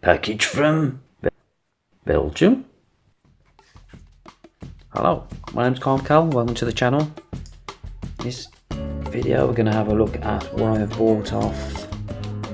Package from Belgium. Hello, my name's Cal. Welcome to the channel. In this video we're going to have a look at what I have bought off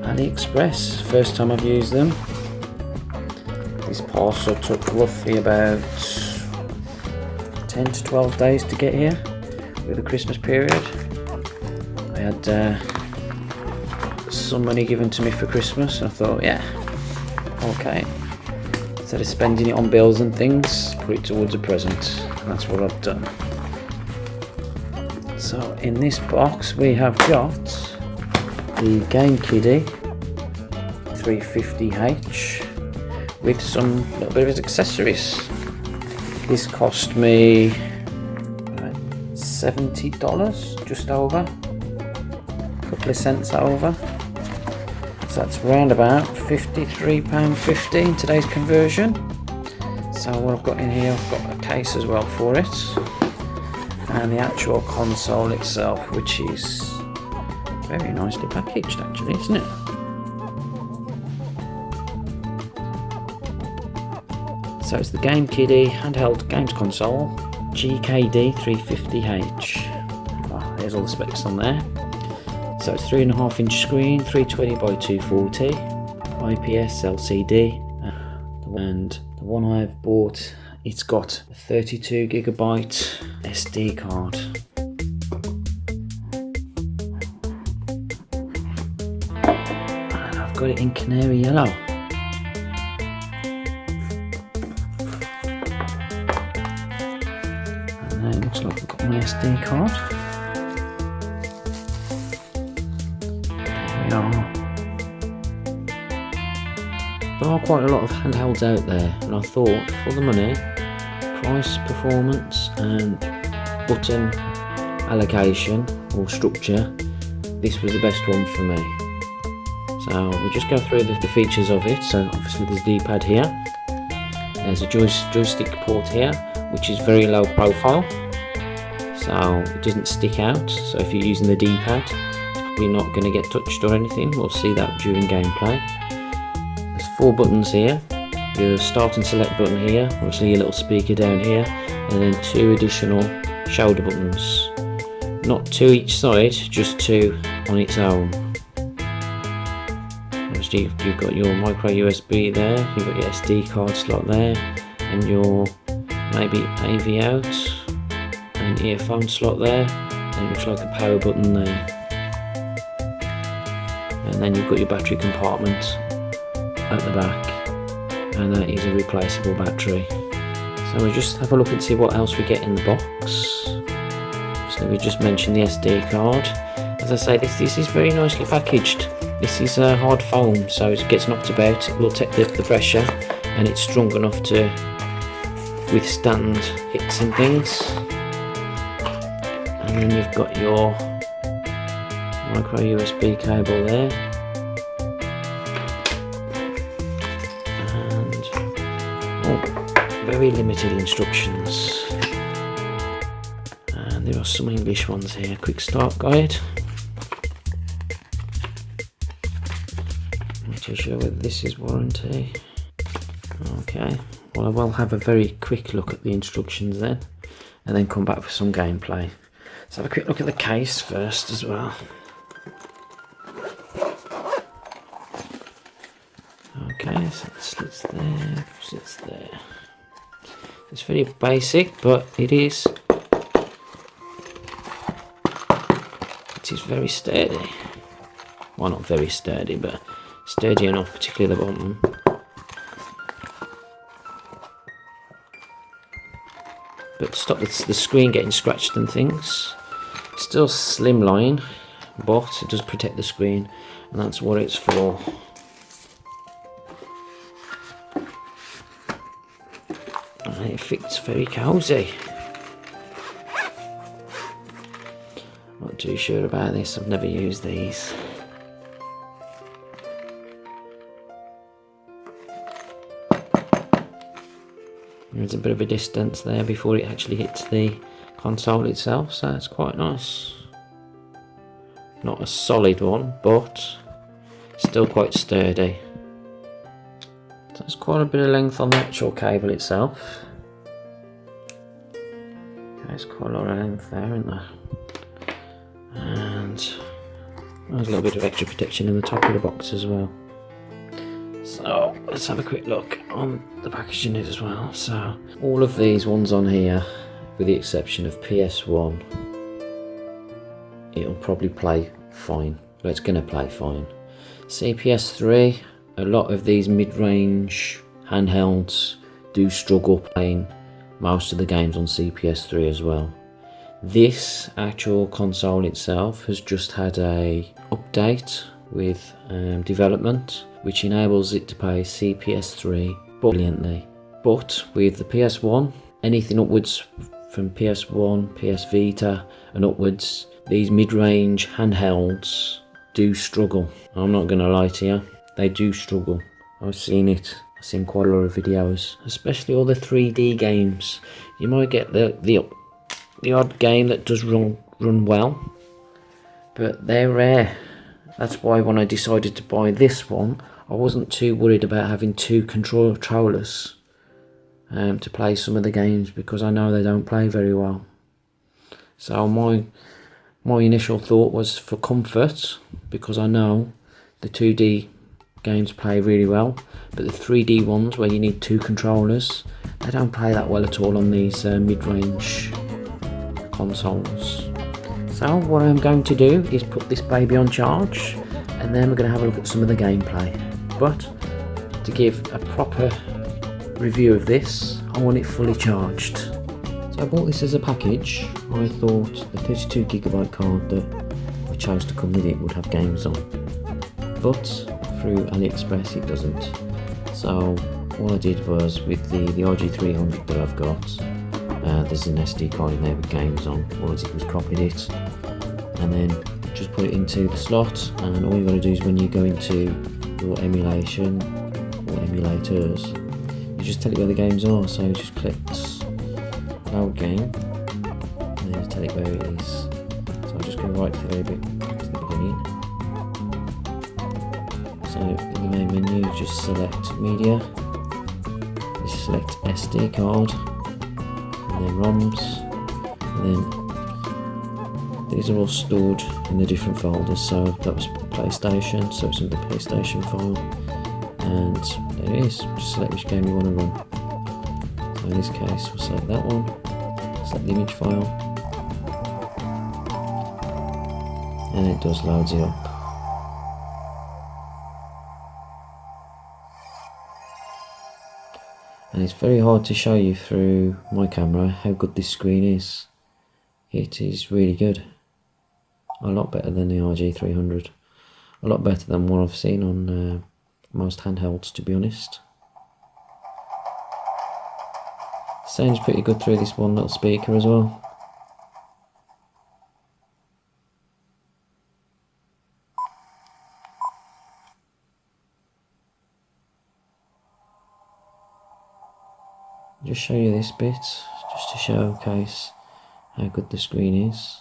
AliExpress. First time I've used them. This parcel took roughly about 10 to 12 days to get here with the Christmas period. I had some money given to me for Christmas and I thought, yeah, okay, instead of spending it on bills and things, put it towards a present. And that's what I've done. So in this box we have got the Game Kiddy GKD350H with some little bit of accessories. This cost me $70, just over, a couple of cents over. So that's round about £53.50 in today's conversion. So what I've got in here, I've got a case as well for it, and the actual console itself, which is very nicely packaged actually, isn't it? So it's the Game Kiddy handheld games console GKD350H. Oh, there's all the specs on there. So it's 3.5-inch screen, 320 by 240, IPS LCD, and the one I've bought, it's got a 32GB SD card. And I've got it in canary yellow. And then it looks like I've got my SD card. There are quite a lot of handhelds out there, and I thought for the money, price, performance and button allocation or structure, this was the best one for me. So we'll just go through the features of it. So obviously there's a D-pad here, there's a joystick port here, which is very low profile, so it doesn't stick out. So if you're using the D-pad, it's probably not going to get touched or anything. We'll see that during gameplay. 4 buttons here, your start and select button here, obviously your little speaker down here, and then 2 additional shoulder buttons. Not 2 each side, just 2 on its own. Obviously you've got your micro USB there, you've got your SD card slot there, and your maybe AV out and earphone slot there, and it looks like a power button there. And then you've got your battery compartment at the back, and that is a replaceable battery. So we'll just have a look and see what else we get in the box. So we just mentioned the SD card. As I say, this is very nicely packaged. This is hard foam, so as it gets knocked about it will take the pressure, and it's strong enough to withstand hits and things. And then you've got your micro USB cable there. Very limited instructions, and there are some English ones here. Quick start guide. Not too sure whether this is warranty. Okay, well I will have a very quick look at the instructions then, and then come back for some gameplay. Let's have a quick look at the case first as well. Okay, so it slits there, sits there. It's very basic, but it is very sturdy. Well, not very sturdy, but sturdy enough, particularly the bottom. But to stop the screen getting scratched and things. It's still slimline, but it does protect the screen, and that's what it's for. It fits very cosy. Not too sure about this, I've never used these. There's a bit of a distance there before it actually hits the console itself, so it's quite nice. Not a solid one, but still quite sturdy. there's quite a bit of length on the actual cable itself. There's quite a lot of length there, isn't there? And there's a little bit of extra protection in the top of the box as well. So let's have a quick look on the packaging as well. So all of these ones on here, with the exception of PS1, it'll probably play fine. Well, it's gonna play fine. CPS3, a lot of these mid-range handhelds do struggle playing most of the games on CPS3 as well. This actual console itself has just had a update with development, which enables it to play CPS3 brilliantly. But with the PS1, anything upwards from PS1, PS Vita and upwards, these mid-range handhelds do struggle. I'm not gonna lie to you, they do struggle. I've seen it. I've seen quite a lot of videos, especially all the 3D games. You might get the odd game that does run well, but they're rare. That's why when I decided to buy this one, I wasn't too worried about having two controllers to play some of the games, because I know they don't play very well. So my initial thought was for comfort, because I know the 2D games play really well, but the 3D ones where you need two controllers, they don't play that well at all on these mid-range consoles. So what I'm going to do is put this baby on charge, and then we're going to have a look at some of the gameplay. But to give a proper review of this, I want it fully charged. So I bought this as a package. I thought the 32GB card that I chose to come with it would have games on, but through AliExpress it doesn't. So all I did was, with the RG300 that I've got, there's an SD card in there with games on. All I did was copied it and then just put it into the slot, and all you got to do is when you go into your emulation or emulators, you just tell it where the games are. So you just click load game and then you tell it where it is. So I'll just go right to the very bit to the beginning. So in the main menu, just select media, just select SD card, and then ROMs, and then these are all stored in the different folders. So that was PlayStation, so it's in the PlayStation file, and there it is. Just select which game you want to run. So in this case, we'll select that one, select the image file, and it does loads it up. And it's very hard to show you through my camera how good this screen is. It is really good. A lot better than the RG300. A lot better than what I've seen on most handhelds, to be honest. Sounds pretty good through this one little speaker as well. Just show you this bit, just to showcase how good the screen is.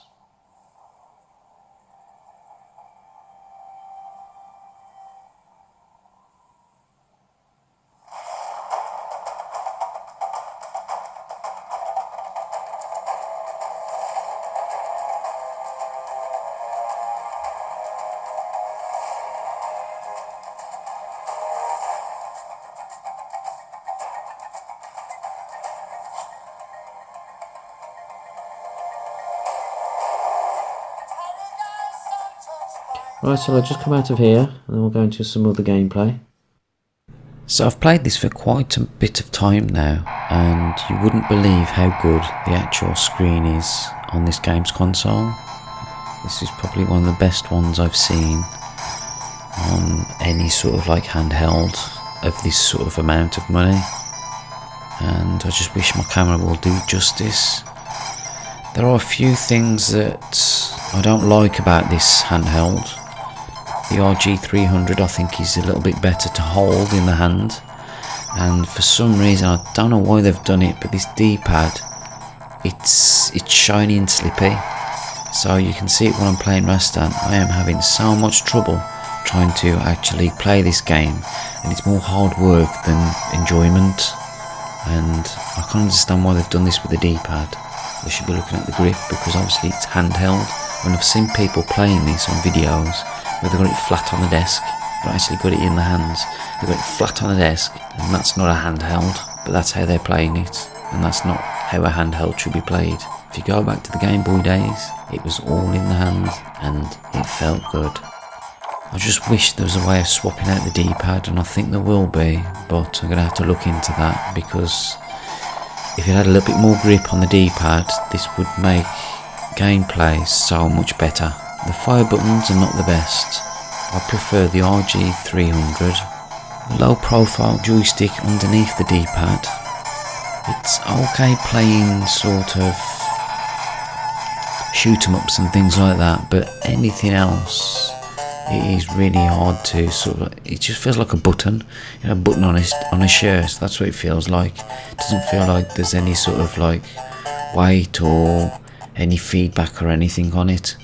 Right, so I'll just come out of here and then we'll go into some other gameplay. So I've played this for quite a bit of time now, and you wouldn't believe how good the actual screen is on this games console. This is probably one of the best ones I've seen on any sort of like handheld of this sort of amount of money, and I just wish my camera will do justice. There are a few things that I don't like about this handheld. The RG300 I think is a little bit better to hold in the hand, and for some reason, I don't know why they've done it, but this D-pad, it's shiny and slippy. So you can see it when I'm playing Rastan. I am having so much trouble trying to actually play this game, and it's more hard work than enjoyment. And I can't understand why they've done this with the D-pad. They should be looking at the grip, because obviously it's handheld. When I've seen people playing this on videos where they've got it flat on the desk, they've actually got it in the hands, they've got it flat on the desk, and that's not a handheld, but that's how they're playing it, and that's not how a handheld should be played. If you go back to the Game Boy days, it was all in the hands, and it felt good. I just wish there was a way of swapping out the D-pad, and I think there will be, but I'm going to have to look into that, because if it had a little bit more grip on the D-pad, this would make gameplay so much better. The fire buttons are not the best. I prefer the RG300. The low profile joystick underneath the D-pad. It's okay playing sort of shoot 'em ups and things like that, but anything else, it is really hard to sort of, it just feels like a button, you know, a button on a shirt. That's what it feels like. It doesn't feel like there's any sort of like weight or any feedback or anything on it,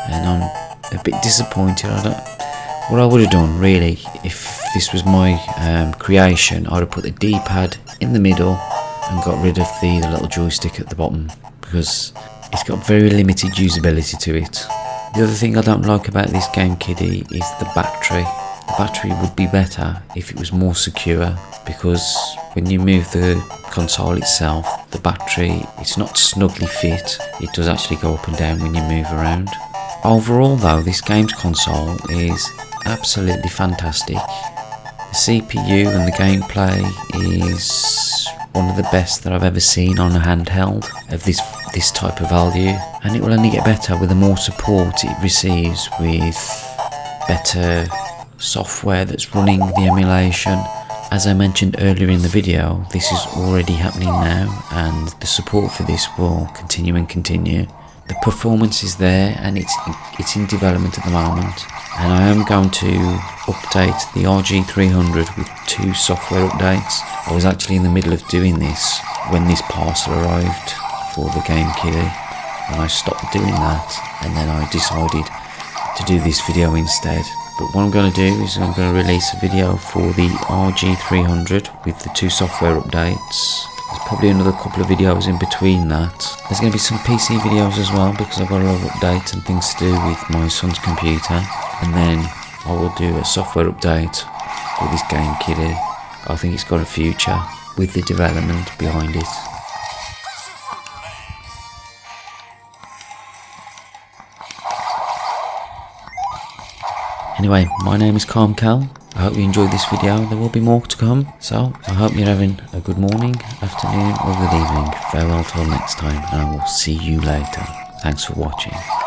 and I'm a bit disappointed. What I would have done really, if this was my creation, I would have put the D-pad in the middle and got rid of the little joystick at the bottom, because it's got very limited usability to it. The other thing I don't like about this Game Kiddy is the battery. The battery would be better if it was more secure, because when you move the console itself, the battery, it's not snugly fit, it does actually go up and down when you move around. Overall though, this game's console is absolutely fantastic. The CPU and the gameplay is one of the best that I've ever seen on a handheld of this type of value, and it will only get better with the more support it receives with better software that's running the emulation. As I mentioned earlier in the video, this is already happening now, and the support for this will continue and continue. The performance is there, and it's in development at the moment, and I am going to update the RG300 with 2 software updates. I was actually in the middle of doing this when this parcel arrived for the Game Kiddy, and I stopped doing that, and then I decided to do this video instead. But what I'm going to do is I'm going to release a video for the RG300 with the 2 software updates. There's probably another couple of videos in between that. There's going to be some PC videos as well, because I've got a lot of updates and things to do with my son's computer. And then I will do a software update for this Game Kiddy. I think it's got a future with the development behind it. Anyway, my name is Cal. I hope you enjoyed this video. There will be more to come, so I hope you're having a good morning, afternoon or good evening. Farewell till next time, and I will see you later. Thanks for watching.